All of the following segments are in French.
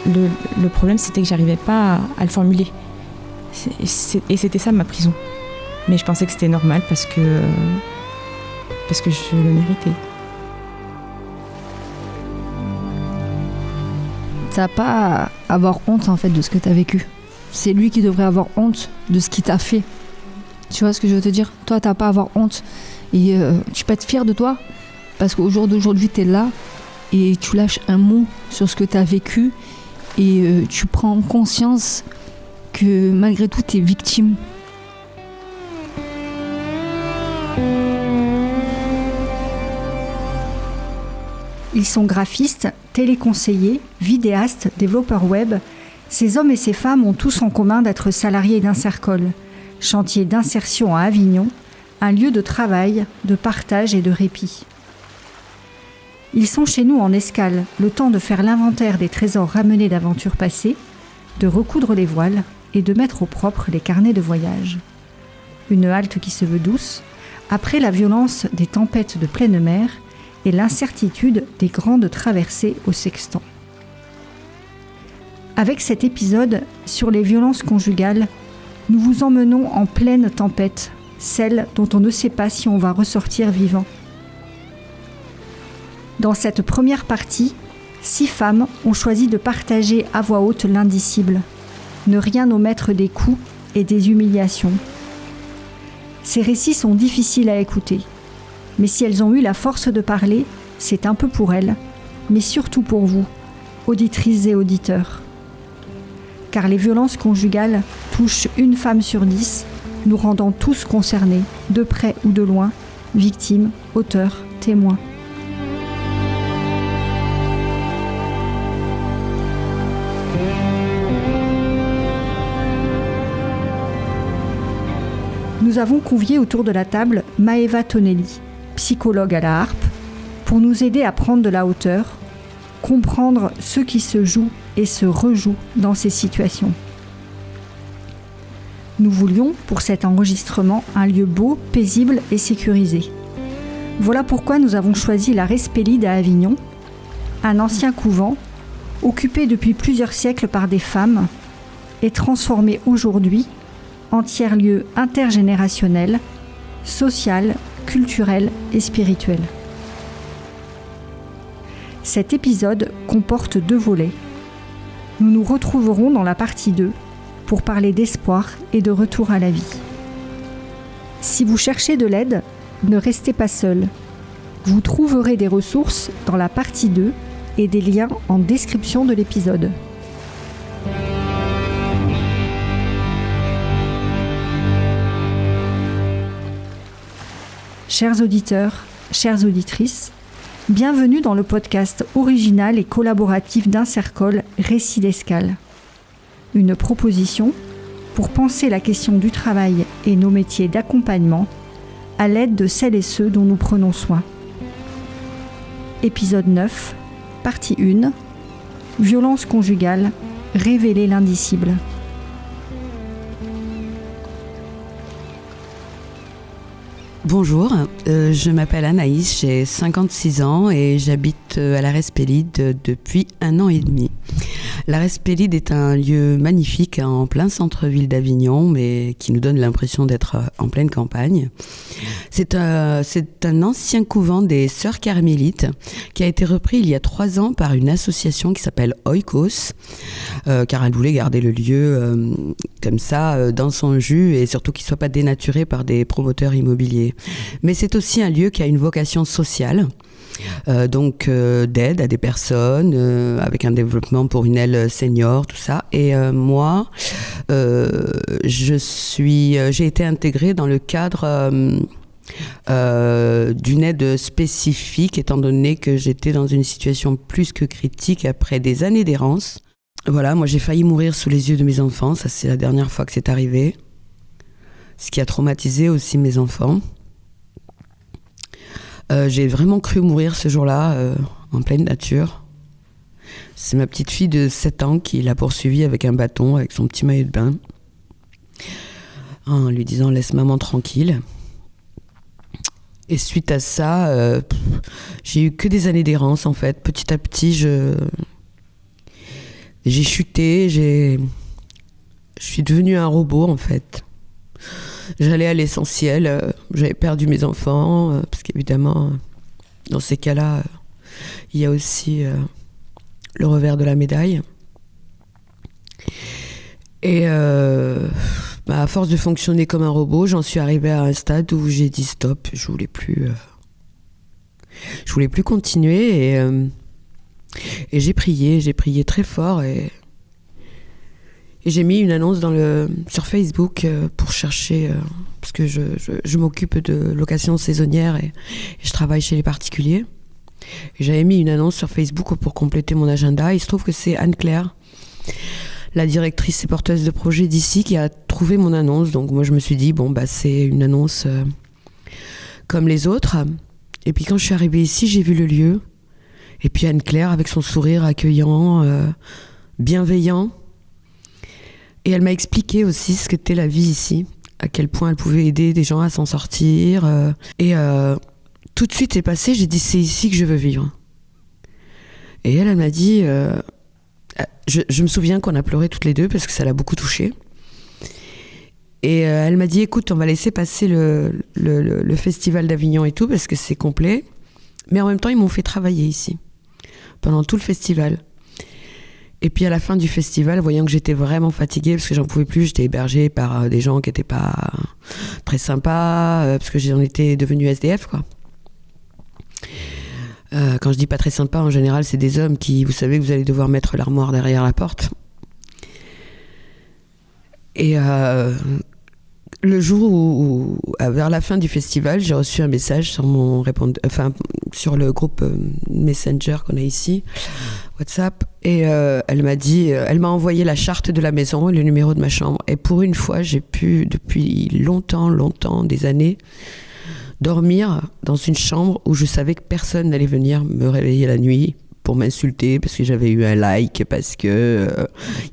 le problème, c'était que j'arrivais pas à le formuler. Et c'était ça ma prison. Mais je pensais que c'était normal parce que je le méritais. T'as pas à avoir honte en fait de ce que t'as vécu. C'est lui qui devrait avoir honte de ce qu'il t'a fait. Tu vois ce que je veux te dire ? Toi, t'as pas à avoir honte. Et tu peux être fier de toi parce qu'au jour d'aujourd'hui, t'es là et tu lâches un mot sur ce que t'as vécu et tu prends conscience que malgré tout, t'es victime. Ils sont graphistes, téléconseillers, vidéastes, développeurs web. Ces hommes et ces femmes ont tous en commun d'être salariés d'Insercol, chantier d'insertion à Avignon, un lieu de travail, de partage et de répit. Ils sont chez nous en escale, le temps de faire l'inventaire des trésors ramenés d'aventures passées, de recoudre les voiles et de mettre au propre les carnets de voyage. Une halte qui se veut douce, après la violence des tempêtes de pleine mer et l'incertitude des grandes traversées au sextant. Avec cet épisode sur les violences conjugales, nous vous emmenons en pleine tempête, celle dont on ne sait pas si on va ressortir vivant. Dans cette première partie, 6 femmes ont choisi de partager à voix haute l'indicible, ne rien omettre des coups et des humiliations. Ces récits sont difficiles à écouter, mais si elles ont eu la force de parler, c'est un peu pour elles, mais surtout pour vous, auditrices et auditeurs. Car les violences conjugales touchent une femme sur 10, nous rendant tous concernés, de près ou de loin, victimes, auteurs, témoins. Nous avons convié autour de la table Maëva Tonelli, psychologue à la harpe, pour nous aider à prendre de la hauteur, comprendre ce qui se joue et se rejoue dans ces situations. Nous voulions, pour cet enregistrement, un lieu beau, paisible et sécurisé. Voilà pourquoi nous avons choisi la Respélide à Avignon, un ancien couvent, occupé depuis plusieurs siècles par des femmes, et transformé aujourd'hui en tiers-lieu intergénérationnel, social, culturel et spirituel. Cet épisode comporte 2 volets. Nous nous retrouverons dans la partie 2 pour parler d'espoir et de retour à la vie. Si vous cherchez de l'aide, ne restez pas seul. Vous trouverez des ressources dans la partie 2 et des liens en description de l'épisode. Chers auditeurs, chères auditrices, bienvenue dans le podcast original et collaboratif d'Insercol Récits d'escale. Une proposition pour penser la question du travail et nos métiers d'accompagnement à l'aide de celles et ceux dont nous prenons soin. Épisode 9, partie 1, violence conjugale, révéler l'indicible. Bonjour, je m'appelle Anaïs, j'ai 56 ans et j'habite à la Respélide depuis 1 an et demi. La Respélide est un lieu magnifique en plein centre-ville d'Avignon, mais qui nous donne l'impression d'être en pleine campagne. C'est un ancien couvent des Sœurs Carmélites qui a été repris il y a 3 ans par une association qui s'appelle Oikos, car elle voulait garder le lieu comme ça, dans son jus, et surtout qu'il ne soit pas dénaturé par des promoteurs immobiliers. Mais c'est aussi un lieu qui a une vocation sociale, donc d'aide à des personnes, avec un développement pour une aile senior, tout ça. Et moi, j'ai été intégrée dans le cadre d'une aide spécifique, étant donné que j'étais dans une situation plus que critique après des années d'errance. Voilà, moi j'ai failli mourir sous les yeux de mes enfants, ça c'est la dernière fois que c'est arrivé, ce qui a traumatisé aussi mes enfants. J'ai vraiment cru mourir ce jour-là, en pleine nature. C'est ma petite fille de 7 ans qui l'a poursuivi avec un bâton, avec son petit maillot de bain, en lui disant « laisse maman tranquille ». Et suite à ça, j'ai eu que des années d'errance en fait. Petit à petit, J'ai chuté, je suis devenue un robot en fait. J'allais à l'essentiel, j'avais perdu mes enfants, parce qu'évidemment, dans ces cas-là, il y a aussi le revers de la médaille. Et à force de fonctionner comme un robot, j'en suis arrivée à un stade où j'ai dit stop, je voulais plus continuer et j'ai prié très fort et j'ai mis une annonce sur Facebook pour chercher, parce que je m'occupe de location saisonnière et je travaille chez les particuliers. Et j'avais mis une annonce sur Facebook pour compléter mon agenda. Il se trouve que c'est Anne-Claire, la directrice et porteuse de projet d'ici, qui a trouvé mon annonce. Donc moi je me suis dit, c'est une annonce comme les autres. Et puis quand je suis arrivée ici, j'ai vu le lieu. Et puis Anne-Claire avec son sourire accueillant, bienveillant. Et elle m'a expliqué aussi ce qu'était la vie ici, à quel point elle pouvait aider des gens à s'en sortir. Tout de suite c'est passé, j'ai dit c'est ici que je veux vivre. Et elle m'a dit, je me souviens qu'on a pleuré toutes les deux parce que ça l'a beaucoup touchée. Et elle m'a dit, écoute, on va laisser passer le festival d'Avignon et tout parce que c'est complet. Mais en même temps, ils m'ont fait travailler ici pendant tout le festival. Et puis à la fin du festival, voyant que j'étais vraiment fatiguée parce que j'en pouvais plus, j'étais hébergée par des gens qui n'étaient pas très sympas parce que j'en étais devenue SDF, quoi. Quand je dis pas très sympa, en général, c'est des hommes qui, vous savez, que vous allez devoir mettre l'armoire derrière la porte. Et le jour où, vers la fin du festival, j'ai reçu un message sur le groupe Messenger qu'on a ici, WhatsApp, et elle m'a envoyé la charte de la maison et le numéro de ma chambre. Et pour une fois, j'ai pu, depuis longtemps, des années, dormir dans une chambre où je savais que personne n'allait venir me réveiller la nuit pour m'insulter parce que j'avais eu un like, parce que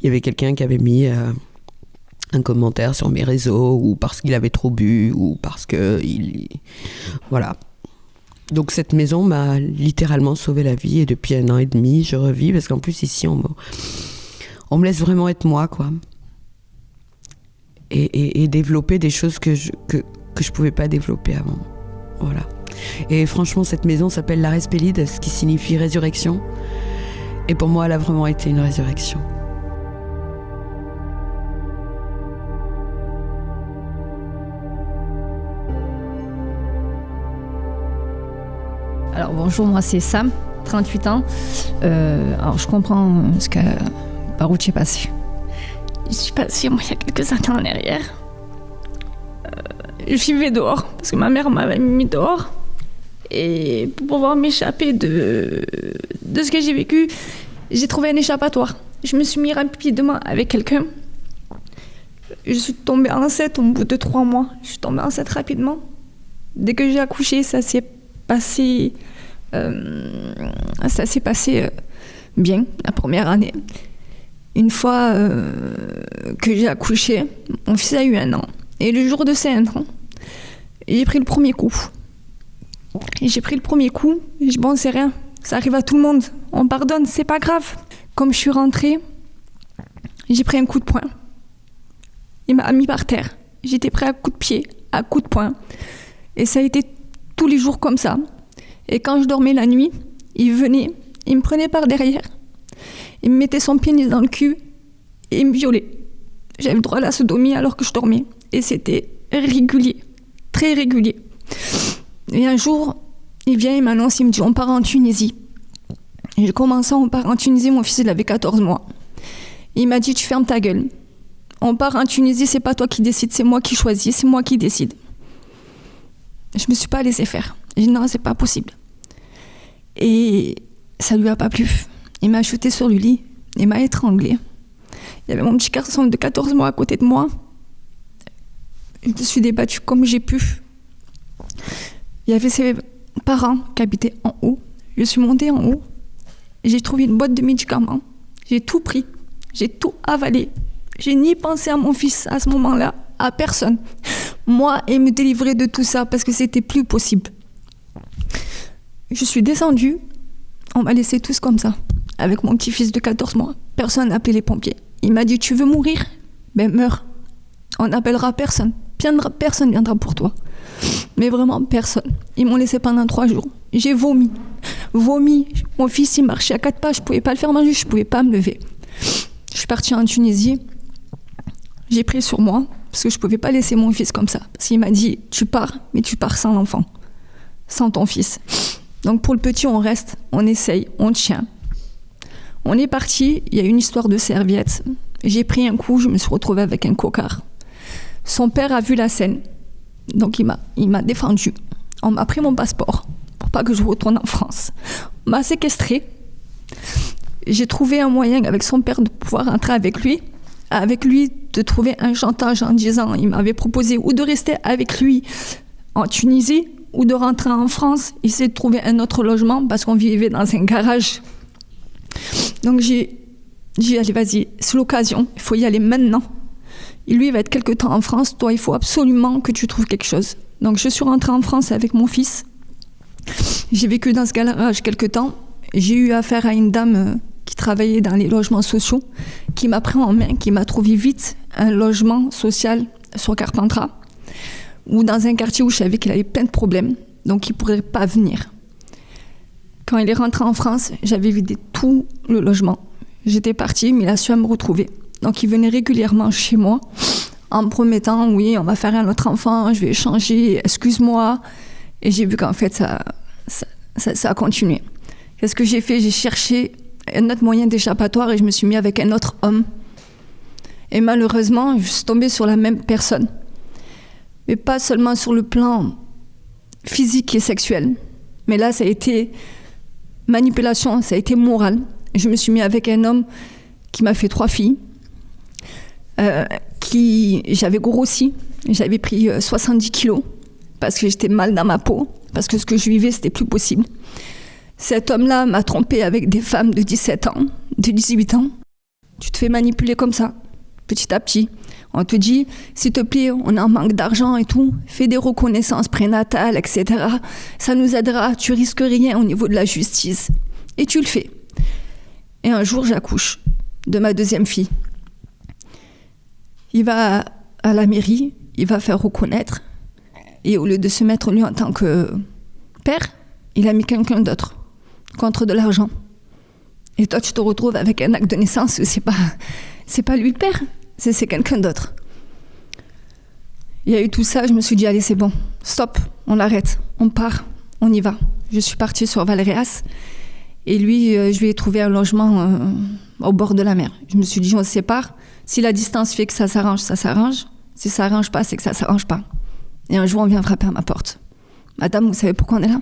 y avait quelqu'un qui avait mis un commentaire sur mes réseaux, ou parce qu'il avait trop bu, ou parce que voilà. Donc cette maison m'a littéralement sauvé la vie, et depuis 1 an et demi, je revis, parce qu'en plus ici, on me laisse vraiment être moi, quoi. Et développer des choses que je pouvais pas développer avant. Voilà. Et franchement, cette maison s'appelle la Respélide, ce qui signifie résurrection. Et pour moi, elle a vraiment été une résurrection. Alors bonjour, moi c'est Sam, 38 ans. Alors je comprends par où tu es passé. Je suis passée, moi, il y a quelques années en arrière. Je vivais dehors, parce que ma mère m'avait mis dehors. Et pour pouvoir m'échapper de ce que j'ai vécu, j'ai trouvé un échappatoire. Je me suis mis rapidement avec quelqu'un. Je suis tombée enceinte au bout de 3 mois. Je suis tombée enceinte rapidement. Dès que j'ai accouché, ça s'est passé bien, la première année. Une fois que j'ai accouché, mon fils a eu 1 an. Et le jour de ces 1 an, j'ai pris le premier coup. Et j'ai pris le premier coup, et j'ai dit, bon, c'est rien, ça arrive à tout le monde, on pardonne, c'est pas grave. Comme je suis rentrée, j'ai pris un coup de poing. Il m'a mis par terre. J'étais pris à coups de pied, à coups de poing. Et ça a été tous les jours comme ça. Et quand je dormais la nuit, il venait, il me prenait par derrière, il me mettait son pénis dans le cul et il me violait. J'avais le droit à la sodomie alors que je dormais. Et c'était régulier, très régulier. Et un jour, il vient, il m'annonce, il me dit, on part en Tunisie. Et j'ai commencé, on part en Tunisie, mon fils il avait 14 mois. Il m'a dit, tu fermes ta gueule. On part en Tunisie, c'est pas toi qui décides, c'est moi qui choisis, c'est moi qui décide. Je me suis pas laissée faire. J'ai dit, non, c'est pas possible. Et ça lui a pas plu. Il m'a jeté sur le lit, il m'a étranglée. Il y avait mon petit garçon de 14 mois à côté de moi. Je me suis débattue comme j'ai pu. Il y avait ses parents qui habitaient en haut. Je suis montée en haut. J'ai trouvé une boîte de médicaments. J'ai tout pris. J'ai tout avalé. J'ai ni pensé à mon fils à ce moment-là, à personne. Moi, et me délivrer de tout ça parce que c'était plus possible. Je suis descendue. On m'a laissé tous comme ça. avec mon petit-fils de 14 mois. Personne n'a appelé les pompiers. Il m'a dit, tu veux mourir? Ben meurs. On n'appellera personne. Personne viendra pour toi. Mais vraiment, personne. Ils m'ont laissé pendant 3 jours. J'ai vomi. Mon fils, il marchait à 4 pas. Je ne pouvais pas le faire manger, je ne pouvais pas me lever. Je suis partie en Tunisie. J'ai pris sur moi, parce que je ne pouvais pas laisser mon fils comme ça. Parce qu'il m'a dit, tu pars, mais tu pars sans l'enfant. Sans ton fils. Donc pour le petit, on reste, on essaye, on tient. On est parti, il y a une histoire de serviette. J'ai pris un coup, je me suis retrouvée avec un cocard. Son père a vu la scène, donc il m'a défendu. On m'a pris mon passeport pour pas que je retourne en France. On m'a séquestrée. J'ai trouvé un moyen avec son père de pouvoir rentrer avec lui de trouver un chantage en disant, il m'avait proposé ou de rester avec lui en Tunisie ou de rentrer en France, essayer de trouver un autre logement parce qu'on vivait dans un garage. Donc j'ai dit, allez vas-y, c'est l'occasion, il faut y aller maintenant. Et lui, il va être quelque temps en France, toi, il faut absolument que tu trouves quelque chose. Donc je suis rentrée en France avec mon fils. J'ai vécu dans ce garage quelque temps. J'ai eu affaire à une dame qui travaillait dans les logements sociaux, qui m'a pris en main, qui m'a trouvé vite un logement social sur Carpentras, ou dans un quartier où je savais qu'il avait plein de problèmes, donc il ne pourrait pas venir. Quand il est rentré en France, j'avais vidé tout le logement. J'étais partie, mais il a su à me retrouver. Donc il venait régulièrement chez moi en me promettant, oui, on va faire un autre enfant, je vais échanger, excuse-moi. Et j'ai vu qu'en fait, ça a continué. Qu'est-ce que j'ai fait? J'ai cherché un autre moyen d'échappatoire et je me suis mis avec un autre homme. Et malheureusement, je suis tombée sur la même personne. Mais pas seulement sur le plan physique et sexuel. Mais là, ça a été manipulation, ça a été moral. Je me suis mis avec un homme qui m'a fait 3 filles. J'avais grossi, j'avais pris 70 kilos parce que j'étais mal dans ma peau, parce que ce que je vivais, c'était plus possible. Cet homme-là m'a trompée avec des femmes de 17 ans, de 18 ans. Tu te fais manipuler comme ça, petit à petit. On te dit, s'il te plaît, on a un manque d'argent et tout, fais des reconnaissances prénatales, etc. Ça nous aidera, tu risques rien au niveau de la justice. Et tu le fais. Et un jour, j'accouche de ma 2e fille. Il va à la mairie, il va faire reconnaître. Et au lieu de se mettre lui en tant que père, il a mis quelqu'un d'autre contre de l'argent. Et toi, tu te retrouves avec un acte de naissance où c'est pas lui le père, c'est quelqu'un d'autre. Il y a eu tout ça, je me suis dit, allez, c'est bon, stop, on arrête, on part, on y va. Je suis partie sur Valréas et lui, je lui ai trouvé un logement au bord de la mer. Je me suis dit, on se sépare. Si la distance fait que ça s'arrange, ça s'arrange. Si ça s'arrange pas, c'est que ça s'arrange pas. Et un jour, on vient frapper à ma porte. Madame, vous savez pourquoi on est là?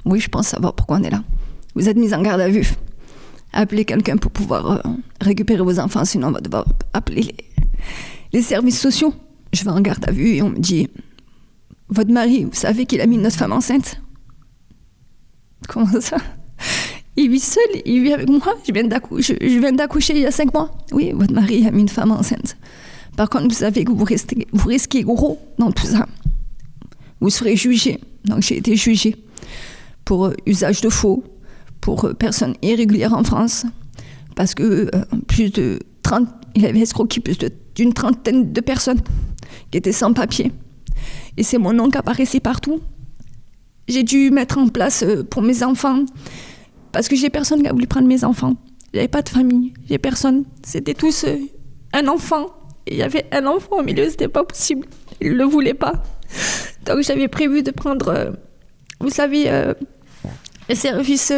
Oui, je pense savoir pourquoi on est là. Vous êtes mise en garde à vue. Appelez quelqu'un pour pouvoir récupérer vos enfants, sinon on va devoir appeler les services sociaux. Je vais en garde à vue et on me dit, votre mari, vous savez qu'il a mis notre femme enceinte? Comment ça? Il vit seul, il vit avec moi, je viens d'accoucher il y a 5 mois. Oui, votre mari a mis une femme enceinte. Par contre, vous savez que vous risquez gros dans tout ça. Vous serez jugé. Donc j'ai été jugée pour usage de faux, pour personne irrégulière en France, parce que il avait escroqué d'une 30aine de personnes qui étaient sans papier. Et c'est mon nom qui apparaissait partout. J'ai dû mettre en place pour mes enfants, parce que j'ai personne qui a voulu prendre mes enfants. J'avais pas de famille, j'ai personne. C'était tous un enfant. Et il y avait un enfant au milieu, c'était pas possible. Ils le voulaient pas. Donc j'avais prévu de prendre, vous savez, les services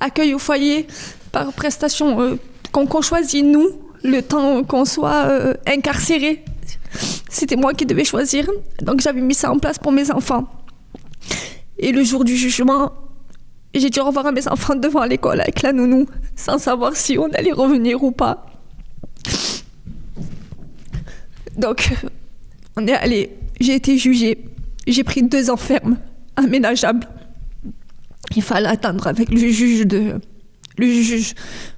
accueil au foyer par prestation qu'on choisit nous, le temps qu'on soit incarcéré. C'était moi qui devais choisir. Donc j'avais mis ça en place pour mes enfants. Et le jour du jugement, j'ai dit au revoir à mes enfants devant l'école avec la nounou, sans savoir si on allait revenir ou pas. Donc, on est allé, j'ai été jugée. J'ai pris 2 ans ferme, aménageable. Il fallait attendre avec le juge,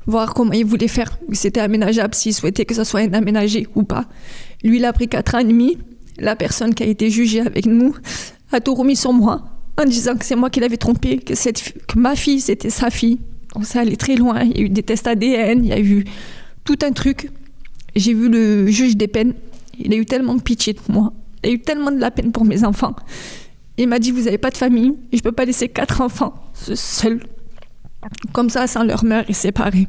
voir comment il voulait faire. C'était aménageable, s'il souhaitait que ça soit aménagé ou pas. Lui, il a pris 4 ans et demi. La personne qui a été jugée avec nous a tout remis sur moi, en disant que c'est moi qui l'avais trompée, que ma fille, c'était sa fille. Donc ça allait très loin. Il y a eu des tests ADN, il y a eu tout un truc. J'ai vu le juge des peines. Il a eu tellement de pitié de moi. Il a eu tellement de la peine pour mes enfants. Il m'a dit, vous n'avez pas de famille. Et je ne peux pas laisser 4 enfants seuls. Comme ça, sans leur mère et séparés.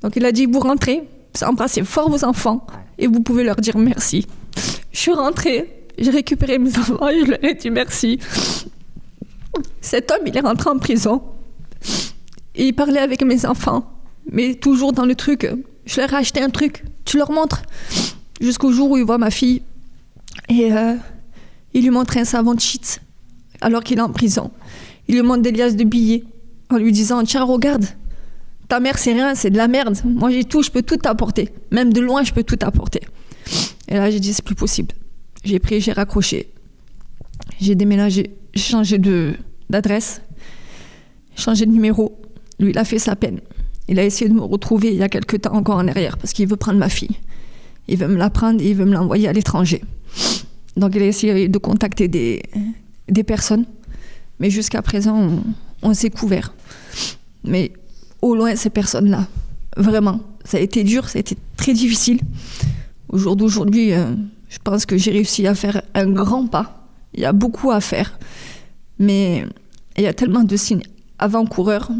Donc il a dit, vous rentrez, vous embrassez fort vos enfants et vous pouvez leur dire merci. Je suis rentrée, j'ai récupéré mes enfants et je leur ai dit merci. Cet homme, il est rentré en prison. Et il parlait avec mes enfants. Mais toujours dans le truc, je leur ai acheté un truc, tu leur montres. Jusqu'au jour où il voit ma fille. Et il lui montre un savon de cheats alors qu'il est en prison. Il lui montre des liasses de billets en lui disant, tiens, regarde, ta mère, c'est rien, c'est de la merde. Moi, j'ai tout, je peux tout t'apporter. Même de loin, je peux tout t'apporter. Et là, j'ai dit, c'est plus possible. J'ai pris, j'ai raccroché. J'ai déménagé, j'ai changé d'adresse, changé de numéro. Lui, il a fait sa peine. Il a essayé de me retrouver il y a quelques temps encore en arrière parce qu'il veut prendre ma fille. Il veut me la prendre et il veut me l'envoyer à l'étranger. Donc, il a essayé de contacter des personnes. Mais jusqu'à présent, on s'est couvert. Mais au loin, ces personnes-là, vraiment, ça a été dur, ça a été très difficile. Au jour d'aujourd'hui, je pense que j'ai réussi à faire un grand pas. Il y a beaucoup à faire. Mais il y a tellement de signes avant-coureurs.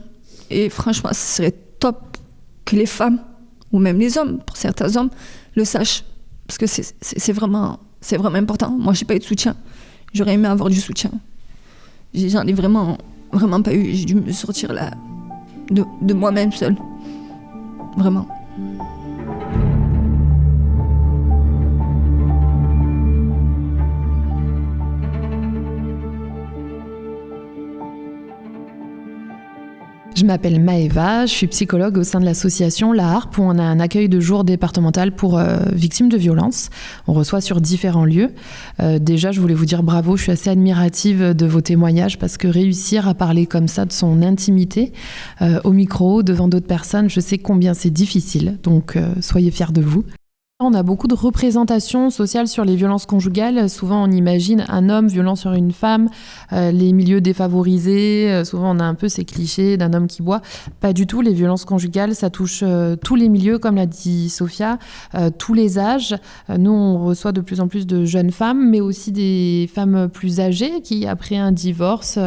Et franchement, ce serait top que les femmes, ou même les hommes, pour certains hommes, le sachent. Parce que c'est vraiment important. Moi, je n'ai pas eu de soutien. J'aurais aimé avoir du soutien. J'en ai vraiment pas eu. J'ai dû me sortir là de moi-même seule. Vraiment. Je m'appelle Maëva, je suis psychologue au sein de l'association La Harpe où on a un accueil de jour départemental pour victimes de violences. On reçoit sur différents lieux. Déjà, je voulais vous dire bravo, je suis assez admirative de vos témoignages parce que réussir à parler comme ça de son intimité au micro, devant d'autres personnes, je sais combien c'est difficile. Donc, soyez fiers de vous. On a beaucoup de représentations sociales sur les violences conjugales. Souvent, on imagine un homme violant sur une femme, les milieux défavorisés. Souvent, on a un peu ces clichés d'un homme qui boit. Pas du tout. Les violences conjugales, ça touche tous les milieux, comme l'a dit Sophia, tous les âges. Nous, on reçoit de plus en plus de jeunes femmes, mais aussi des femmes plus âgées qui, après un divorce,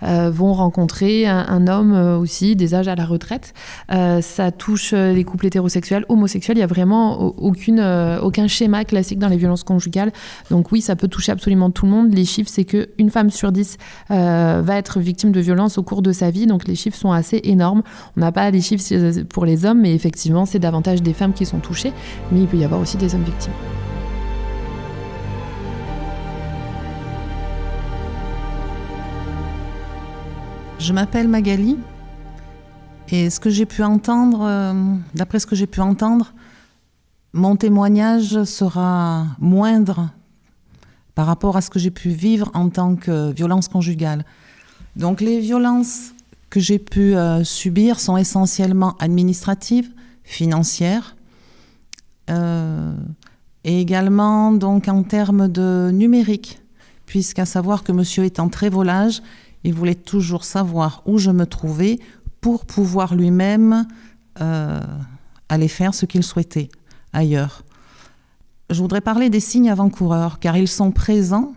vont rencontrer un homme aussi, des âges à la retraite. Ça touche les couples hétérosexuels, homosexuels. Il n'y a vraiment aucun schéma classique dans les violences conjugales. Donc oui, ça peut toucher absolument tout le monde. Les chiffres, c'est qu'une femme sur 10 va être victime de violences au cours de sa vie. Donc les chiffres sont assez énormes. On n'a pas les chiffres pour les hommes, mais effectivement, c'est davantage des femmes qui sont touchées. Mais il peut y avoir aussi des hommes victimes. Je m'appelle Magali. Et ce que j'ai pu entendre, d'après ce que j'ai pu entendre, mon témoignage sera moindre par rapport à ce que j'ai pu vivre en tant que violence conjugale. Donc les violences que j'ai pu subir sont essentiellement administratives, financières, et également donc en termes de numérique, puisqu'à savoir que monsieur étant très volage, il voulait toujours savoir où je me trouvais pour pouvoir lui-même aller faire ce qu'il souhaitait ailleurs. Je voudrais parler des signes avant-coureurs, car ils sont présents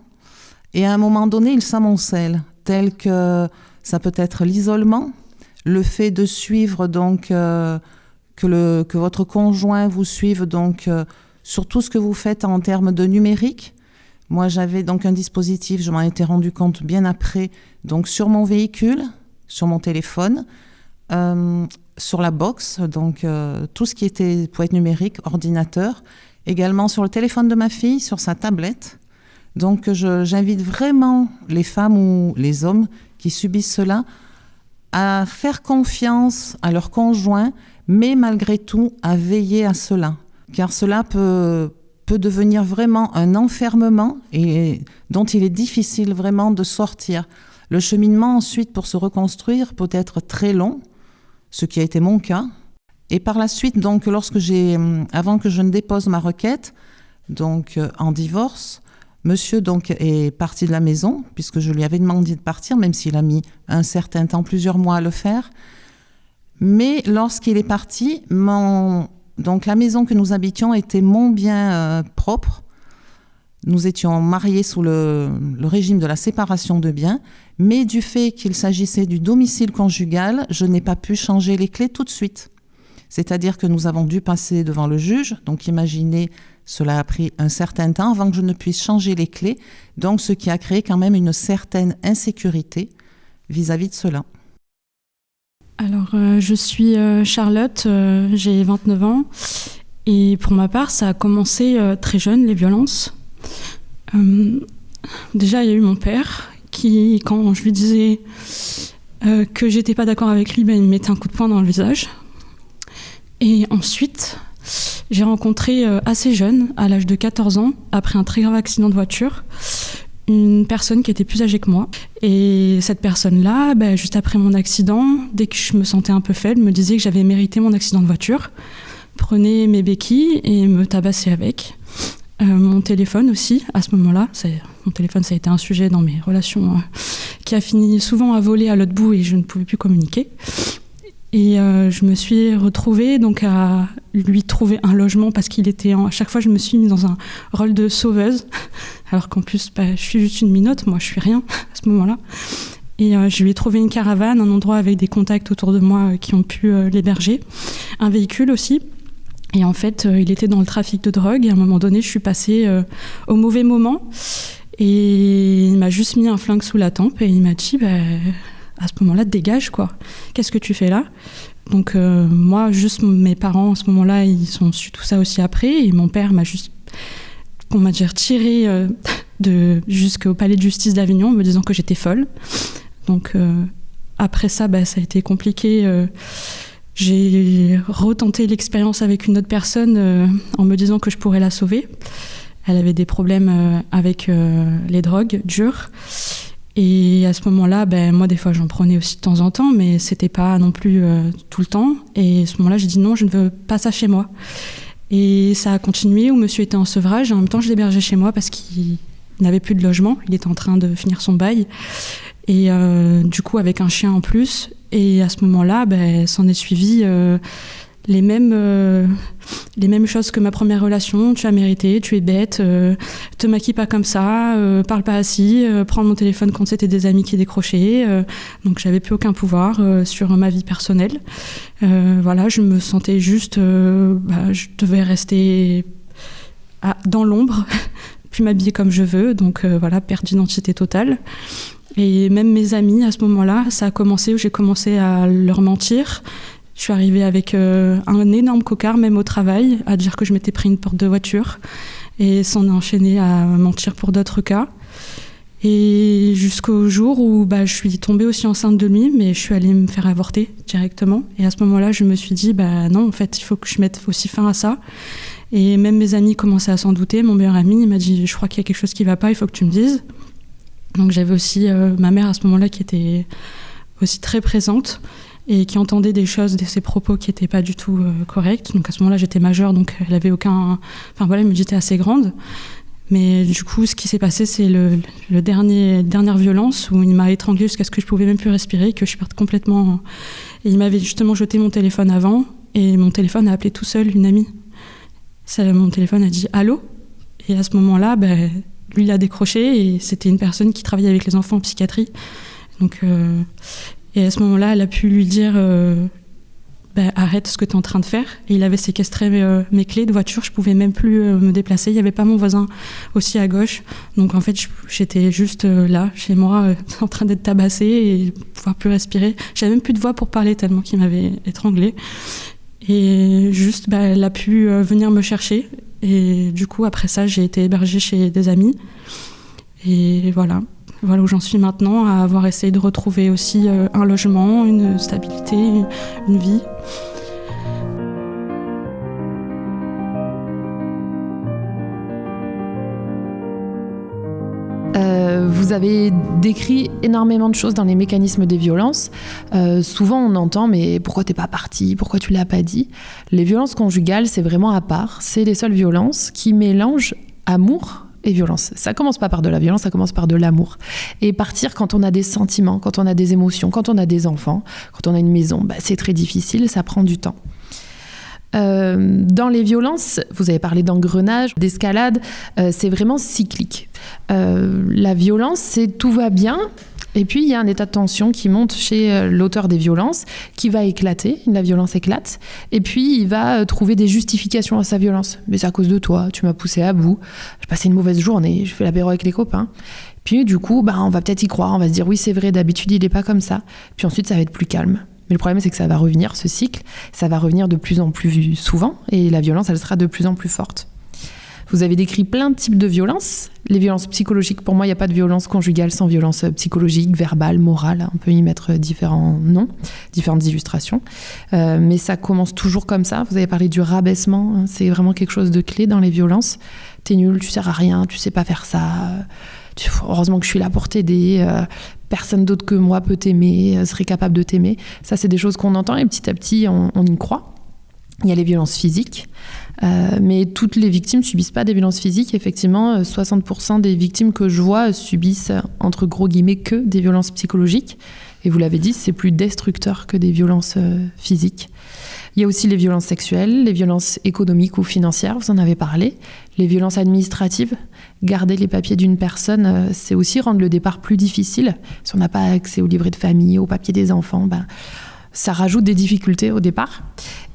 et à un moment donné, ils s'amoncellent, tels que ça peut être l'isolement, le fait de suivre donc que votre conjoint vous suive donc sur tout ce que vous faites en termes de numérique. Moi, j'avais donc un dispositif, je m'en étais rendu compte bien après, donc sur mon véhicule, sur mon téléphone, sur la box, donc tout ce qui pouvait être numérique, ordinateur, également sur le téléphone de ma fille, sur sa tablette. Donc j'invite vraiment les femmes ou les hommes qui subissent cela à faire confiance à leur conjoint, mais malgré tout à veiller à cela, car cela peut devenir vraiment un enfermement et dont il est difficile vraiment de sortir. Le cheminement ensuite pour se reconstruire peut être très long, ce qui a été mon cas. Et par la suite, donc, avant que je ne dépose ma requête, donc en divorce, monsieur donc est parti de la maison, puisque je lui avais demandé de partir, même s'il a mis un certain temps, plusieurs mois à le faire. Mais lorsqu'il est parti, donc la maison que nous habitions était mon bien propre. Nous étions mariés sous le régime de la séparation de biens, mais du fait qu'il s'agissait du domicile conjugal, je n'ai pas pu changer les clés tout de suite. C'est-à-dire que nous avons dû passer devant le juge, donc imaginez, cela a pris un certain temps avant que je ne puisse changer les clés, donc ce qui a créé quand même une certaine insécurité vis-à-vis de cela. Alors, je suis Charlotte, j'ai 29 ans, et pour ma part, ça a commencé très jeune, les violences. Déjà, il y a eu mon père qui, quand je lui disais que j'étais pas d'accord avec lui, il me mettait un coup de poing dans le visage. Et ensuite, j'ai rencontré assez jeune, à l'âge de 14 ans, après un très grave accident de voiture, une personne qui était plus âgée que moi. Et cette personne-là, juste après mon accident, dès que je me sentais un peu faible, me disait que j'avais mérité mon accident de voiture, prenait mes béquilles et me tabassait avec. Mon téléphone aussi, à ce moment-là, mon téléphone ça a été un sujet dans mes relations qui a fini souvent à voler à l'autre bout et je ne pouvais plus communiquer. Et je me suis retrouvée donc à lui trouver un logement parce qu'il était à chaque fois je me suis mise dans un rôle de sauveuse alors qu'en plus je suis juste une minote, moi je suis rien à ce moment-là. Et je lui ai trouvé une caravane, un endroit avec des contacts autour de moi qui ont pu l'héberger, un véhicule aussi. Et en fait, il était dans le trafic de drogue et à un moment donné, je suis passée au mauvais moment et il m'a juste mis un flingue sous la tempe et il m'a dit à ce moment-là, dégage quoi. Qu'est-ce que tu fais là ? Donc moi, juste mes parents à ce moment-là, ils ont su tout ça aussi après et mon père m'a juste, on m'a tiré jusqu'au palais de justice d'Avignon en me disant que j'étais folle. Donc après ça, ça a été compliqué. J'ai retenté l'expérience avec une autre personne en me disant que je pourrais la sauver. Elle avait des problèmes avec les drogues dures. Et à ce moment-là, moi, des fois, j'en prenais aussi de temps en temps, mais c'était pas non plus tout le temps. Et à ce moment-là, j'ai dit non, je ne veux pas ça chez moi. Et ça a continué où monsieur était en sevrage. Et en même temps, je l'hébergeais chez moi parce qu'il n'avait plus de logement. Il était en train de finir son bail. Et du coup, avec un chien en plus. Et à ce moment-là, s'en est suivi les mêmes choses que ma première relation. Tu as mérité, tu es bête, te maquille pas comme ça, parle pas assis, prendre mon téléphone quand c'était des amis qui décrochaient. Donc j'avais plus aucun pouvoir sur ma vie personnelle. Voilà, je me sentais juste, je devais rester dans l'ombre, puis m'habiller comme je veux. Donc voilà, perte d'identité totale. Et même mes amis, à ce moment-là, ça a commencé où j'ai commencé à leur mentir. Je suis arrivée avec un énorme cocard, même au travail, à dire que je m'étais pris une porte de voiture. Et s'en est enchaîné à mentir pour d'autres cas. Et jusqu'au jour où je suis tombée aussi enceinte de lui, mais je suis allée me faire avorter directement. Et à ce moment-là, je me suis dit, non, en fait, il faut que je mette aussi fin à ça. Et même mes amis commençaient à s'en douter. Mon meilleur ami, il m'a dit, je crois qu'il y a quelque chose qui ne va pas, il faut que tu me dises. Donc j'avais aussi ma mère à ce moment-là qui était aussi très présente et qui entendait des choses de ses propos qui n'étaient pas du tout corrects. Donc à ce moment-là, j'étais majeure, donc elle avait aucun... Enfin voilà, elle me dit, t'es assez grande. Mais du coup, ce qui s'est passé, c'est le dernière violence où il m'a étranglée jusqu'à ce que je pouvais même plus respirer, que je parte complètement... Et il m'avait justement jeté mon téléphone avant et mon téléphone a appelé tout seul une amie. Mon téléphone a dit « Allô ?» Et à ce moment-là, lui, il a décroché et c'était une personne qui travaillait avec les enfants en psychiatrie. Donc, et à ce moment-là, elle a pu lui dire arrête ce que tu es en train de faire. Et il avait séquestré mes clés de voiture, je pouvais même plus me déplacer. Il n'y avait pas mon voisin aussi à gauche. Donc en fait, j'étais juste là, chez moi, en train d'être tabassée et pouvoir plus respirer. J'avais même plus de voix pour parler tellement qu'il m'avait étranglée. Et juste, elle a pu venir me chercher. Et du coup, après ça, j'ai été hébergée chez des amis. Et voilà où j'en suis maintenant, à avoir essayé de retrouver aussi un logement, une stabilité, une vie. Vous avez décrit énormément de choses dans les mécanismes des violences. Souvent, on entend « mais pourquoi t'es pas partie ? Pourquoi tu l'as pas dit ?» Les violences conjugales, c'est vraiment à part. C'est les seules violences qui mélangent amour et violence. Ça commence pas par de la violence, ça commence par de l'amour. Et partir quand on a des sentiments, quand on a des émotions, quand on a des enfants, quand on a une maison, c'est très difficile, ça prend du temps. Dans les violences, vous avez parlé d'engrenage, d'escalade, c'est vraiment cyclique. La violence, c'est tout va bien, et puis il y a un état de tension qui monte chez l'auteur des violences, qui va éclater, la violence éclate, et puis il va trouver des justifications à sa violence. Mais c'est à cause de toi, tu m'as poussé à bout, j'ai passé une mauvaise journée, je fais l'apéro avec les copains. Puis du coup, on va peut-être y croire, on va se dire oui c'est vrai, d'habitude il n'est pas comme ça. Puis ensuite ça va être plus calme. Mais le problème, c'est que ça va revenir, ce cycle, ça va revenir de plus en plus souvent et la violence, elle sera de plus en plus forte. Vous avez décrit plein de types de violences. Les violences psychologiques, pour moi, il n'y a pas de violence conjugale sans violence psychologique, verbale, morale. On peut y mettre différents noms, différentes illustrations. Mais ça commence toujours comme ça. Vous avez parlé du rabaissement. C'est vraiment quelque chose de clé dans les violences. T'es nul, tu sers à rien, tu sais pas faire ça. Heureusement que je suis là pour t'aider. Personne d'autre que moi peut t'aimer, serait capable de t'aimer. Ça, c'est des choses qu'on entend et petit à petit, on y croit. Il y a les violences physiques, mais toutes les victimes ne subissent pas des violences physiques. Effectivement, 60% des victimes que je vois subissent, entre gros guillemets, que des violences psychologiques. Et vous l'avez dit, c'est plus destructeur que des violences physiques. Il y a aussi les violences sexuelles, les violences économiques ou financières, vous en avez parlé, les violences administratives. Garder les papiers d'une personne, c'est aussi rendre le départ plus difficile. Si on n'a pas accès au livret de famille, aux papiers des enfants, ça rajoute des difficultés au départ.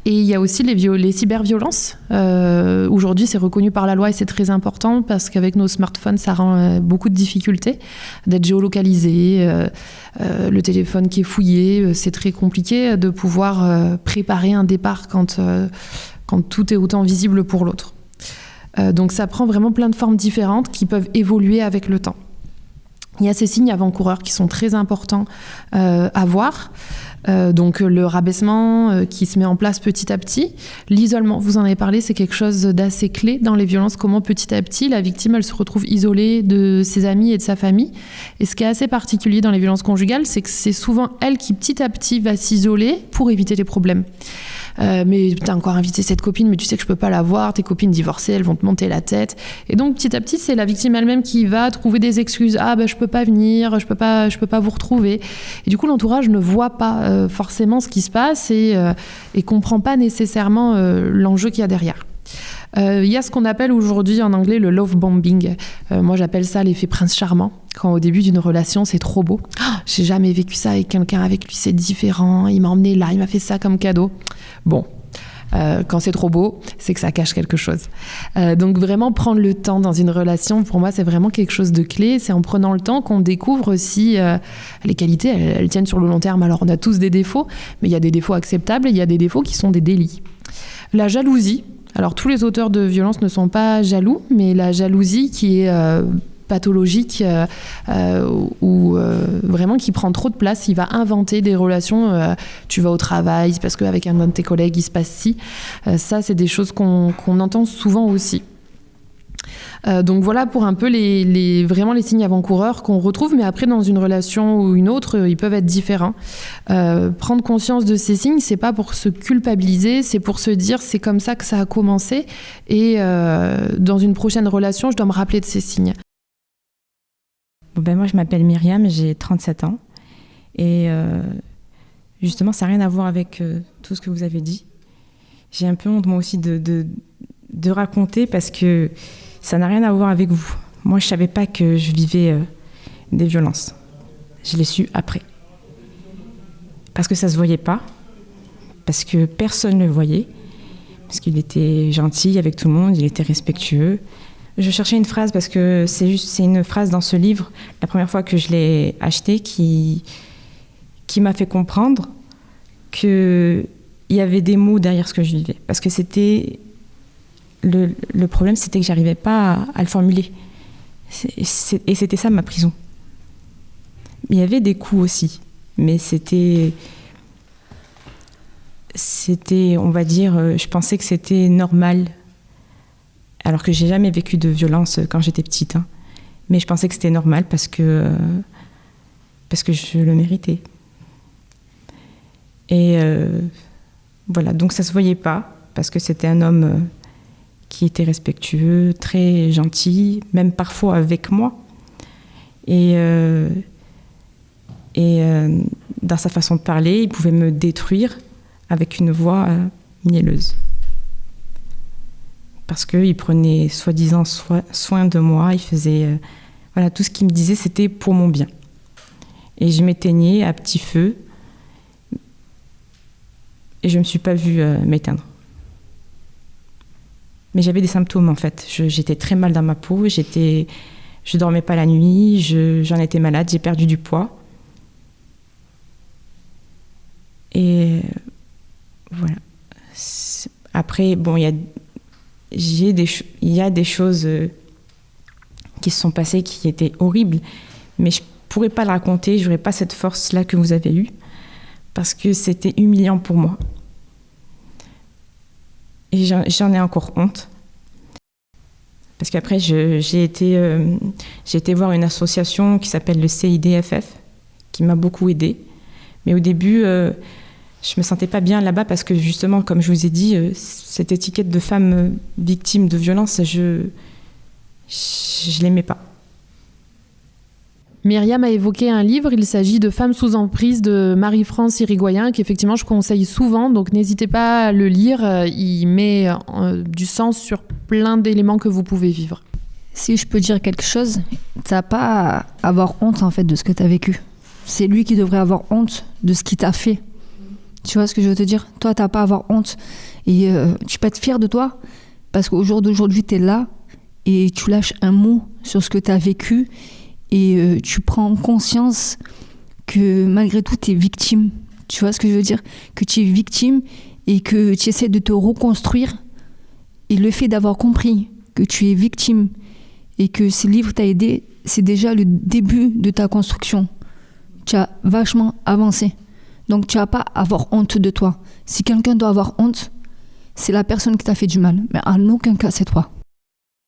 Et il y a aussi les cyberviolences. Aujourd'hui, c'est reconnu par la loi et c'est très important parce qu'avec nos smartphones, ça rend beaucoup de difficultés d'être géolocalisé. Le téléphone qui est fouillé, c'est très compliqué de pouvoir préparer un départ quand tout est autant visible pour l'autre. Donc ça prend vraiment plein de formes différentes qui peuvent évoluer avec le temps. Il y a ces signes avant-coureurs qui sont très importants à voir. Donc le rabaissement qui se met en place petit à petit. L'isolement, vous en avez parlé, c'est quelque chose d'assez clé dans les violences. Comment petit à petit, la victime, elle se retrouve isolée de ses amis et de sa famille. Et ce qui est assez particulier dans les violences conjugales, c'est que c'est souvent elle qui petit à petit va s'isoler pour éviter les problèmes. Mais t'as encore invité cette copine, mais tu sais que je peux pas la voir, tes copines divorcées, elles vont te monter la tête. Et donc petit à petit, c'est la victime elle-même qui va trouver des excuses. Je peux pas venir, je peux pas vous retrouver. Et du coup, l'entourage ne voit pas forcément ce qui se passe et comprend pas nécessairement l'enjeu qu'il y a derrière. Il y a ce qu'on appelle aujourd'hui en anglais le love bombing. Moi, j'appelle ça l'effet prince charmant. Quand au début d'une relation, c'est trop beau. J'ai jamais vécu ça avec quelqu'un, avec lui, c'est différent. Il m'a emmené là, il m'a fait ça comme cadeau. Bon, quand c'est trop beau, c'est que ça cache quelque chose. Donc vraiment prendre le temps dans une relation, pour moi, c'est vraiment quelque chose de clé. C'est en prenant le temps qu'on découvre si les qualités, elles tiennent sur le long terme. Alors on a tous des défauts, mais il y a des défauts acceptables et il y a des défauts qui sont des délits. La jalousie. Alors tous les auteurs de violence ne sont pas jaloux, mais la jalousie qui est pathologique ou vraiment qui prend trop de place, il va inventer des relations, tu vas au travail parce qu'avec un de tes collègues il se passe ci, ça c'est des choses qu'on entend souvent aussi. Donc voilà pour un peu vraiment les signes avant-coureurs qu'on retrouve, mais après dans une relation ou une autre, ils peuvent être différents. Prendre conscience de ces signes, c'est pas pour se culpabiliser, c'est pour se dire c'est comme ça que ça a commencé et dans une prochaine relation, je dois me rappeler de ces signes. Moi je m'appelle Myriam, j'ai 37 ans et justement ça n'a rien à voir avec tout ce que vous avez dit. J'ai un peu honte moi aussi de raconter parce que ça n'a rien à voir avec vous. Moi, je ne savais pas que je vivais des violences. Je l'ai su après. Parce que ça ne se voyait pas, parce que personne ne le voyait, parce qu'il était gentil avec tout le monde, il était respectueux. Je cherchais une phrase parce que c'est une phrase dans ce livre, la première fois que je l'ai acheté, qui m'a fait comprendre qu'il y avait des mots derrière ce que je vivais. Parce que c'était... Le problème, c'était que j'arrivais pas à le formuler. Et c'était ça ma prison. Il y avait des coups aussi, mais c'était, on va dire, je pensais que c'était normal, alors que j'ai jamais vécu de violence quand j'étais petite. Mais je pensais que c'était normal parce que je le méritais. Et voilà, donc ça se voyait pas, parce que c'était un homme qui était respectueux, très gentil, même parfois avec moi. Et dans sa façon de parler, il pouvait me détruire avec une voix mielleuse. Parce qu'il prenait soi-disant soin de moi, il faisait... voilà, tout ce qu'il me disait, c'était pour mon bien. Et je m'éteignais à petit feu, et je ne me suis pas vue m'éteindre. Mais j'avais des symptômes, en fait. J'étais très mal dans ma peau, je dormais pas la nuit, j'en étais malade, j'ai perdu du poids. Et voilà. Après, bon, il y a des choses qui se sont passées qui étaient horribles, mais je pourrais pas le raconter, j'aurais pas cette force-là que vous avez eue, parce que c'était humiliant pour moi. Et j'en ai encore honte. Parce qu'après, j'ai été voir une association qui s'appelle le CIDFF, qui m'a beaucoup aidée. Mais au début, je me sentais pas bien là-bas parce que justement, comme je vous ai dit, cette étiquette de femme victime de violence, je l'aimais pas. Myriam a évoqué un livre, il s'agit de Femmes sous emprise de Marie-France Irigoyen, qu'effectivement je conseille souvent, donc n'hésitez pas à le lire, il met du sens sur plein d'éléments que vous pouvez vivre. Si je peux dire quelque chose, t'as pas à avoir honte en fait de ce que t'as vécu. C'est lui qui devrait avoir honte de ce qu'il t'a fait. Tu vois ce que je veux te dire ? Toi, t'as pas à avoir honte. Et tu peux être fier de toi, parce qu'au jour d'aujourd'hui, t'es là, et tu lâches un mot sur ce que t'as vécu, et tu prends conscience que malgré tout, tu es victime. Tu vois ce que je veux dire ? Que tu es victime et que tu essaies de te reconstruire. Et le fait d'avoir compris que tu es victime et que ce livre t'a aidé, c'est déjà le début de ta construction. Tu as vachement avancé. Donc tu n'as pas à avoir honte de toi. Si quelqu'un doit avoir honte, c'est la personne qui t'a fait du mal. Mais en aucun cas, c'est toi.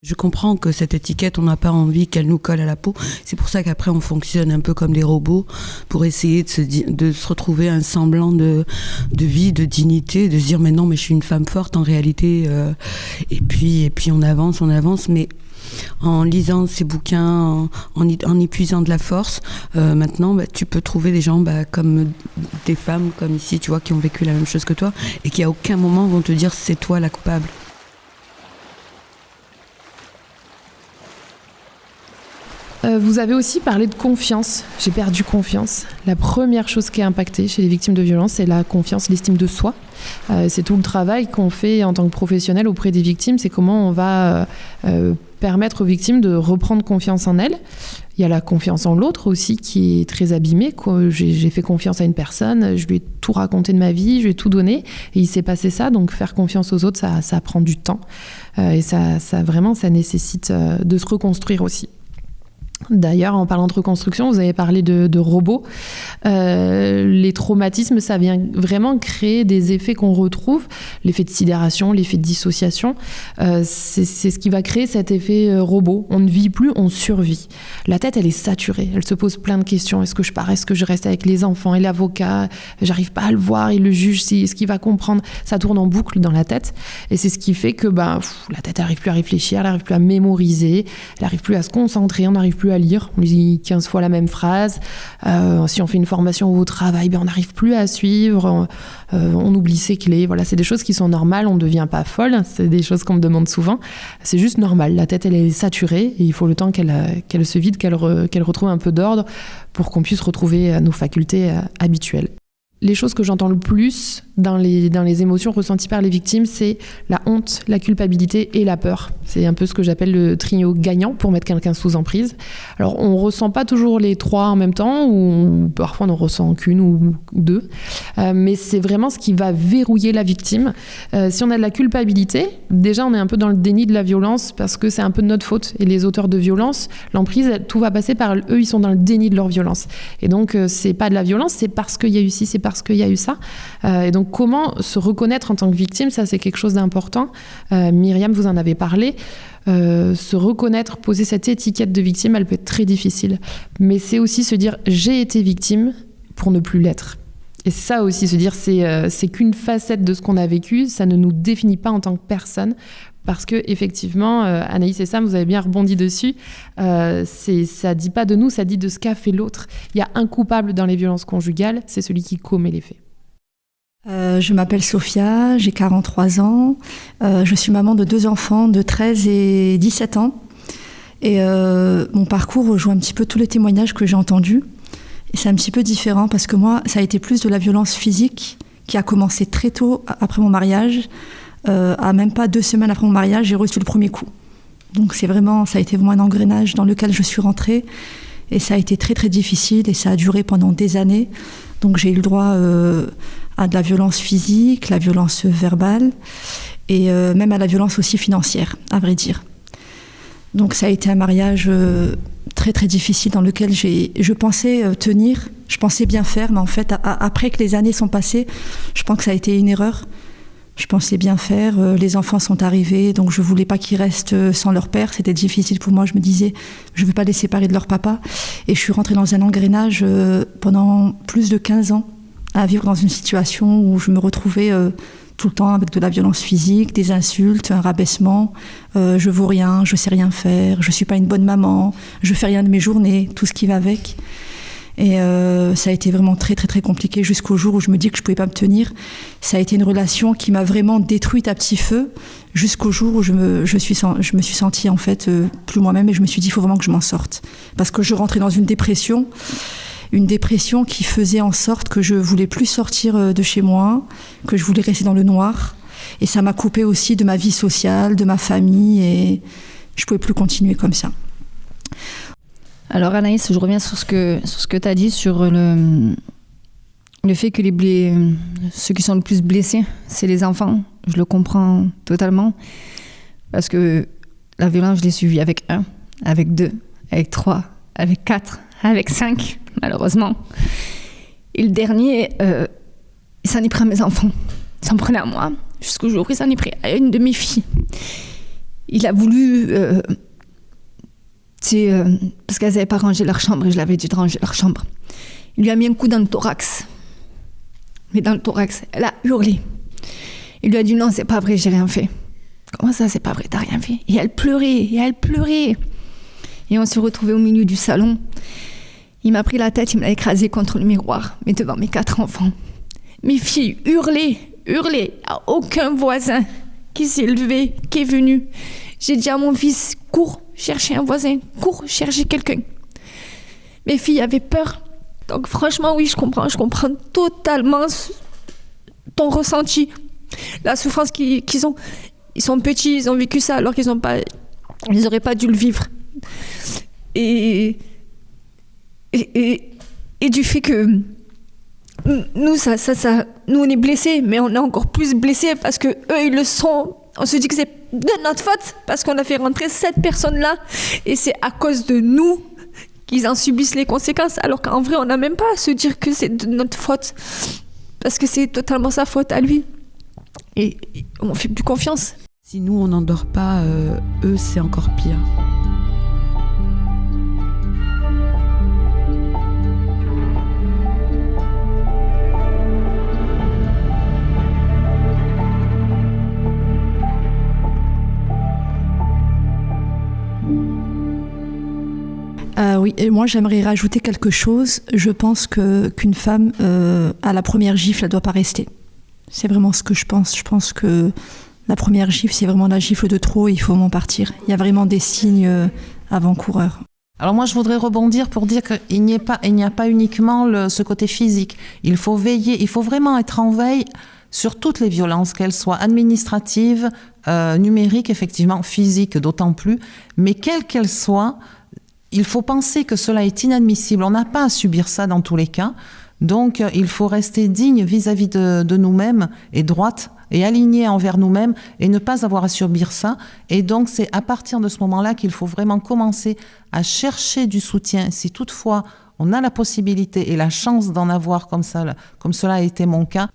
Je comprends que cette étiquette, on n'a pas envie qu'elle nous colle à la peau. C'est pour ça qu'après, on fonctionne un peu comme des robots pour essayer de se retrouver un semblant de vie, de dignité, de se dire mais non, mais je suis une femme forte en réalité. Et puis on avance. Mais en lisant ces bouquins, en épuisant de la force, maintenant, tu peux trouver des gens comme des femmes comme ici, tu vois, qui ont vécu la même chose que toi et qui à aucun moment vont te dire c'est toi la coupable. Vous avez aussi parlé de confiance. J'ai perdu confiance. La première chose qui est impactée chez les victimes de violences, c'est la confiance, l'estime de soi. C'est tout le travail qu'on fait en tant que professionnel auprès des victimes. C'est comment on va permettre aux victimes de reprendre confiance en elles. Il y a la confiance en l'autre aussi qui est très abîmée. J'ai fait confiance à une personne, je lui ai tout raconté de ma vie, je lui ai tout donné et il s'est passé ça. Donc faire confiance aux autres, ça prend du temps. Et ça nécessite de se reconstruire aussi. D'ailleurs, en parlant de reconstruction, vous avez parlé de robots. Les traumatismes, ça vient vraiment créer des effets qu'on retrouve. L'effet de sidération, l'effet de dissociation. C'est ce qui va créer cet effet robot. On ne vit plus, on survit. La tête, elle est saturée. Elle se pose plein de questions. Est-ce que je pars ? Est-ce que je reste avec les enfants et l'avocat ? J'arrive pas à le voir. Et le juge, est-ce qu'il va comprendre ? Ça tourne en boucle dans la tête. Et c'est ce qui fait que la tête, elle n'arrive plus à réfléchir, elle n'arrive plus à mémoriser, elle n'arrive plus à se concentrer, on n'arrive plus à lire, on lit 15 fois la même phrase. Si on fait une formation au travail, on n'arrive plus à suivre, on oublie ses clés. Voilà, c'est des choses qui sont normales, on ne devient pas folle, c'est des choses qu'on me demande souvent. C'est juste normal, la tête elle est saturée et il faut le temps qu'elle se vide, qu'elle retrouve un peu d'ordre pour qu'on puisse retrouver nos facultés habituelles. Les choses que j'entends le plus dans les émotions ressenties par les victimes, c'est la honte, la culpabilité et la peur. C'est un peu ce que j'appelle le trio gagnant pour mettre quelqu'un sous emprise. Alors, on ne ressent pas toujours les trois en même temps, ou parfois on n'en ressent qu'une ou deux. Mais c'est vraiment ce qui va verrouiller la victime. Si on a de la culpabilité, déjà on est un peu dans le déni de la violence parce que c'est un peu de notre faute. Et les auteurs de violence, l'emprise, tout va passer par eux, ils sont dans le déni de leur violence. Et donc, c'est pas de la violence, c'est parce qu'il y a eu ci, c'est parce qu'il y a eu ça. Et donc, comment se reconnaître en tant que victime, ça c'est quelque chose d'important. Myriam, vous en avez parlé. Se reconnaître, poser cette étiquette de victime, elle peut être très difficile. Mais c'est aussi se dire j'ai été victime pour ne plus l'être. Et c'est ça aussi, se dire c'est qu'une facette de ce qu'on a vécu, ça ne nous définit pas en tant que personne. Parce que effectivement, Anaïs et Sam, vous avez bien rebondi dessus. Ça dit pas de nous, ça dit de ce qu'a fait l'autre. Il y a un coupable dans les violences conjugales, c'est celui qui commet les faits. Je m'appelle Sophia, j'ai 43 ans. Je suis maman de 2 enfants de 13 et 17 ans. Et mon parcours rejoint un petit peu tous les témoignages que j'ai entendus. Et c'est un petit peu différent parce que moi, ça a été plus de la violence physique qui a commencé très tôt après mon mariage. À même pas 2 semaines après mon mariage, j'ai reçu le premier coup. Donc ça a été vraiment un engrenage dans lequel je suis rentrée. Et ça a été très très difficile et ça a duré pendant des années. Donc j'ai eu le droit à de la violence physique, la violence verbale et même à la violence aussi financière, à vrai dire. Donc ça a été un mariage très très difficile dans lequel je pensais tenir, je pensais bien faire, mais en fait après que les années sont passées, je pense que ça a été une erreur. Je pensais bien faire, les enfants sont arrivés, donc je voulais pas qu'ils restent sans leur père, c'était difficile pour moi, je me disais, je veux pas les séparer de leur papa. Et je suis rentrée dans un engrenage pendant plus de 15 ans, à vivre dans une situation où je me retrouvais tout le temps avec de la violence physique, des insultes, un rabaissement, je vaux rien, je sais rien faire, je suis pas une bonne maman, je fais rien de mes journées, tout ce qui va avec. Et ça a été vraiment très très très compliqué jusqu'au jour où je me dis que je pouvais pas me tenir. Ça a été une relation qui m'a vraiment détruite à petit feu jusqu'au jour où je me suis sentie en fait plus moi-même et je me suis dit il faut vraiment que je m'en sorte parce que je rentrais dans une dépression qui faisait en sorte que je voulais plus sortir de chez moi, que je voulais rester dans le noir et ça m'a coupé aussi de ma vie sociale, de ma famille et je pouvais plus continuer comme ça. Alors Anaïs, je reviens sur ce que tu as dit sur le fait que ceux qui sont le plus blessés, c'est les enfants. Je le comprends totalement. Parce que la violence, je l'ai suivie avec 1, avec 2, avec 3, avec 4, avec 5, malheureusement. Et le dernier, il s'en est pris à mes enfants. Il s'en prenait à moi. Jusqu'au jour où il s'en est pris à une de mes filles. Il a voulu... parce qu'elles n'avaient pas rangé leur chambre et je l'avais dit de ranger leur chambre. Il lui a mis un coup dans le thorax. Mais dans le thorax, elle a hurlé. Il lui a dit non, c'est pas vrai, j'ai rien fait. Comment ça, c'est pas vrai, t'as rien fait? Et elle pleurait. Et on s'est retrouvés au milieu du salon. Il m'a pris la tête, il m'a écrasé contre le miroir, mais devant mes 4 enfants. Mes filles hurlaient. Il n'y a aucun voisin qui s'est levé, qui est venu. J'ai dit à mon fils, cours chercher un voisin, cours chercher quelqu'un. Mes filles avaient peur. Donc franchement, oui, je comprends totalement ton ressenti. La souffrance qu'ils ont. Ils sont petits, ils ont vécu ça alors qu'ils n'auraient pas dû le vivre. Et du fait que nous, nous on est blessés, mais on est encore plus blessés parce que eux, ils le sont. On se dit que c'est de notre faute parce qu'on a fait rentrer cette personne-là et c'est à cause de nous qu'ils en subissent les conséquences, alors qu'en vrai, on n'a même pas à se dire que c'est de notre faute parce que c'est totalement sa faute à lui. Et on ne fait plus confiance. Si nous, on n'endort pas, eux, c'est encore pire. Oui, et moi j'aimerais rajouter quelque chose. Je pense qu'une femme, à la première gifle, elle ne doit pas rester. C'est vraiment ce que je pense. Je pense que la première gifle, c'est vraiment la gifle de trop, il faut vraiment partir. Il y a vraiment des signes avant-coureurs. Alors moi, je voudrais rebondir pour dire qu'il n'y a pas uniquement ce côté physique. Il faut veiller, il faut vraiment être en veille sur toutes les violences, qu'elles soient administratives, numériques, effectivement, physiques d'autant plus, mais quelles qu'elles soient, il faut penser que cela est inadmissible. On n'a pas à subir ça dans tous les cas. Donc, il faut rester digne vis-à-vis de nous-mêmes et droite et aligné envers nous-mêmes et ne pas avoir à subir ça. Et donc, c'est à partir de ce moment-là qu'il faut vraiment commencer à chercher du soutien. Si toutefois, on a la possibilité et la chance d'en avoir comme cela a été mon cas.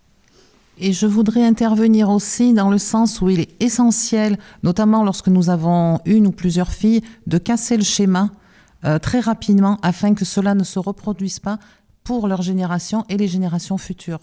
Et je voudrais intervenir aussi dans le sens où il est essentiel, notamment lorsque nous avons une ou plusieurs filles, de casser le schéma très rapidement afin que cela ne se reproduise pas pour leur génération et les générations futures.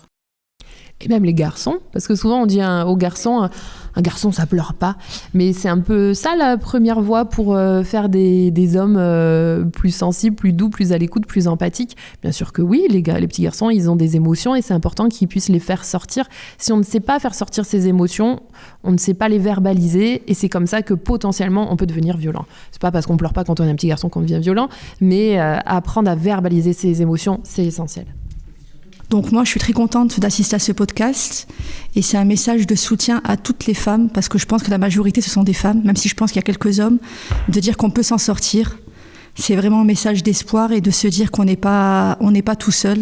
Et même les garçons, parce que souvent on dit aux garçons, un garçon ça pleure pas, mais c'est un peu ça la première voie pour faire des hommes plus sensibles, plus doux, plus à l'écoute, plus empathiques. Bien sûr que oui, les petits garçons ils ont des émotions et c'est important qu'ils puissent les faire sortir. Si on ne sait pas faire sortir ces émotions, on ne sait pas les verbaliser et c'est comme ça que potentiellement on peut devenir violent. C'est pas parce qu'on pleure pas quand on est un petit garçon qu'on devient violent, mais apprendre à verbaliser ses émotions, c'est essentiel. Donc moi, je suis très contente d'assister à ce podcast et c'est un message de soutien à toutes les femmes parce que je pense que la majorité, ce sont des femmes, même si je pense qu'il y a quelques hommes, de dire qu'on peut s'en sortir. C'est vraiment un message d'espoir et de se dire qu'on n'est pas tout seul.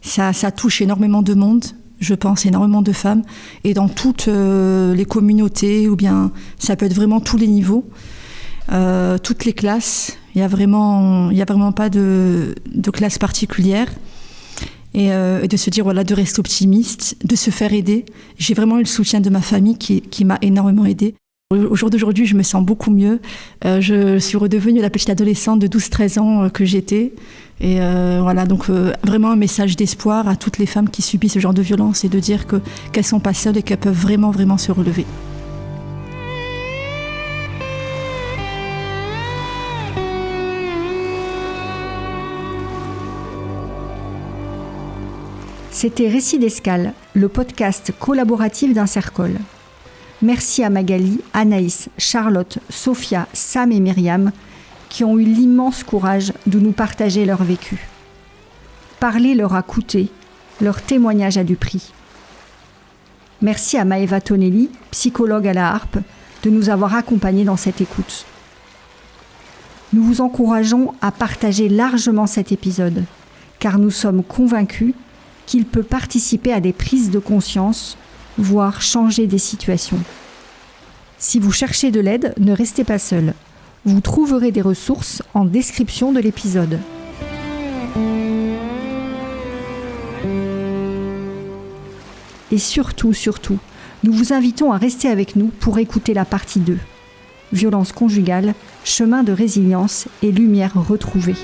Ça touche énormément de monde, je pense, énormément de femmes et dans toutes les communautés ou bien ça peut être vraiment tous les niveaux, toutes les classes. Il y a vraiment pas de classe particulière. Et de se dire, voilà, de rester optimiste, de se faire aider. J'ai vraiment eu le soutien de ma famille qui m'a énormément aidée. Au jour d'aujourd'hui, je me sens beaucoup mieux. Je suis redevenue la petite adolescente de 12-13 ans que j'étais. Et voilà, donc vraiment un message d'espoir à toutes les femmes qui subissent ce genre de violence et de dire qu'elles ne sont pas seules et qu'elles peuvent vraiment, vraiment se relever. C'était Récits d'Escale, le podcast collaboratif d'Insercol. Merci à Magali, Anaïs, Charlotte, Sophia, Sam et Myriam qui ont eu l'immense courage de nous partager leur vécu. Parler leur a coûté, leur témoignage a du prix. Merci à Maëva Tonelli, psychologue à la Harpe, de nous avoir accompagnés dans cette écoute. Nous vous encourageons à partager largement cet épisode, car nous sommes convaincus qu'il peut participer à des prises de conscience, voire changer des situations. Si vous cherchez de l'aide, ne restez pas seul. Vous trouverez des ressources en description de l'épisode. Et surtout, nous vous invitons à rester avec nous pour écouter la partie 2. Violence conjugale, chemin de résilience et lumière retrouvée.